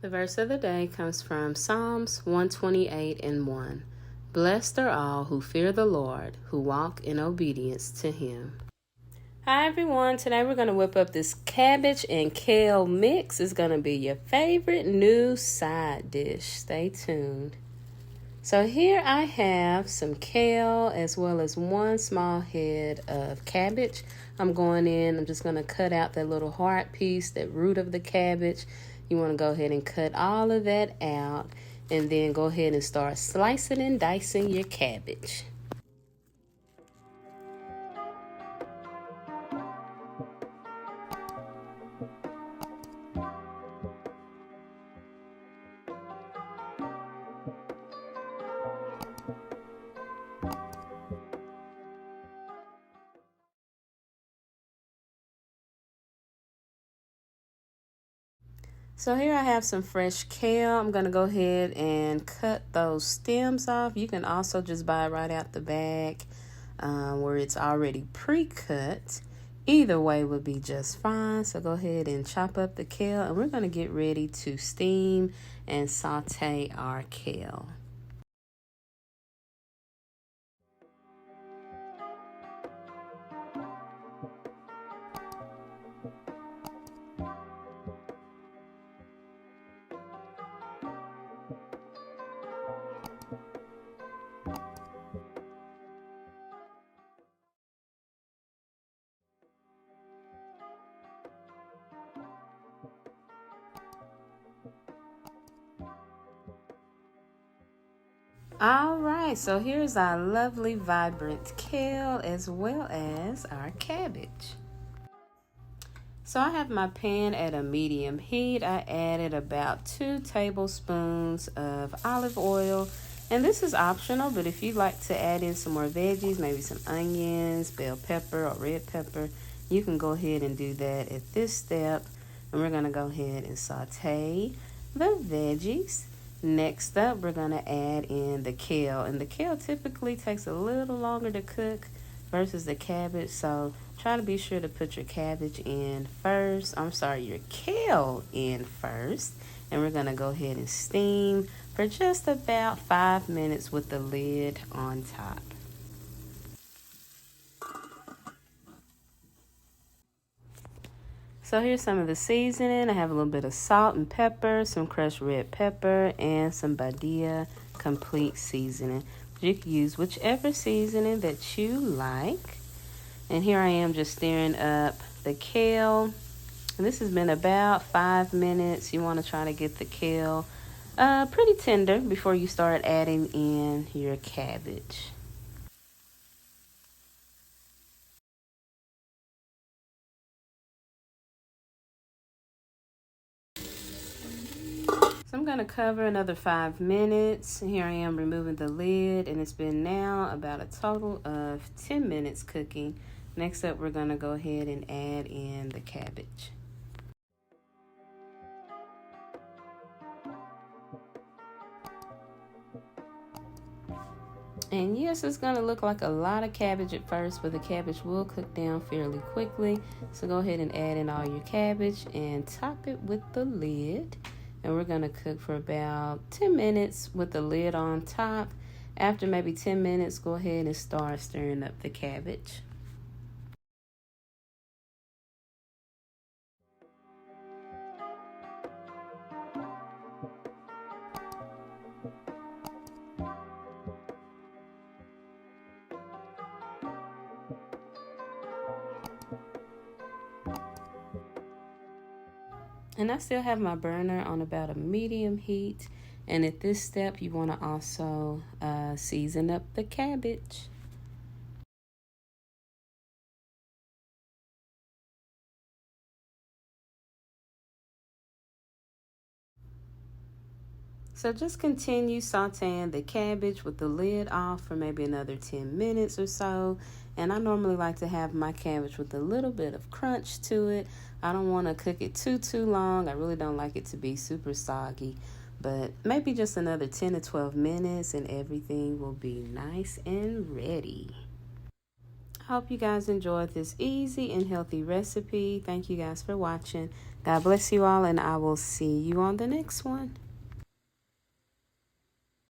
The verse of the day comes from Psalms 128:1. Blessed are all who fear the Lord, who walk in obedience to Him. Hi everyone, today we're going to whip up this cabbage and kale mix. It's going to be your favorite new side dish. Stay tuned. So here I have some kale as well as one small head of cabbage. I'm just going to cut out that little heart piece, that root of the cabbage. You want to go ahead and cut all of that out and then go ahead and start slicing and dicing your cabbage. So here I have some fresh kale. I'm going to go ahead and cut those stems off. You can also just buy it right out the bag where it's already pre-cut. Either way would be just fine. So go ahead and chop up the kale, and we're going to get ready to steam and saute our kale. All right, so here's our lovely vibrant kale as well as our cabbage. So I have my pan at a medium heat. I added about 2 tablespoons of olive oil, and this is optional, but if you'd like to add in some more veggies, maybe some onions, bell pepper or red pepper, you can go ahead and do that at this step. And we're going to go ahead and saute the veggies. Next up, we're going to add in the kale, and the kale typically takes a little longer to cook versus the cabbage, so try to be sure to put your cabbage in first. Your kale in first, and we're going to go ahead and steam for just about 5 minutes with the lid on top. So here's some of the seasoning. I have a little bit of salt and pepper, some crushed red pepper, and some Badia complete seasoning. You can use whichever seasoning that you like. And here I am just stirring up the kale. And this has been about 5 minutes. You want to try to get the kale pretty tender before you start adding in your cabbage. So I'm going to cover another 5 minutes. Here I am removing the lid, and it's been now about a total of 10 minutes cooking. Next up, we're going to go ahead and add in the cabbage. And yes, it's going to look like a lot of cabbage at first, but the cabbage will cook down fairly quickly. So go ahead and add in all your cabbage and top it with the lid. And we're going to cook for about 10 minutes with the lid on top. After maybe 10 minutes, go ahead and start stirring up the cabbage. And I still have my burner on about a medium heat. And at this step, you want to also season up the cabbage. So just continue sauteing the cabbage with the lid off for maybe another 10 minutes or so. And I normally like to have my cabbage with a little bit of crunch to it. I don't want to cook it too long. I really don't like it to be super soggy. But maybe just another 10 to 12 minutes and everything will be nice and ready. I hope you guys enjoyed this easy and healthy recipe. Thank you guys for watching. God bless you all, and I will see you on the next one.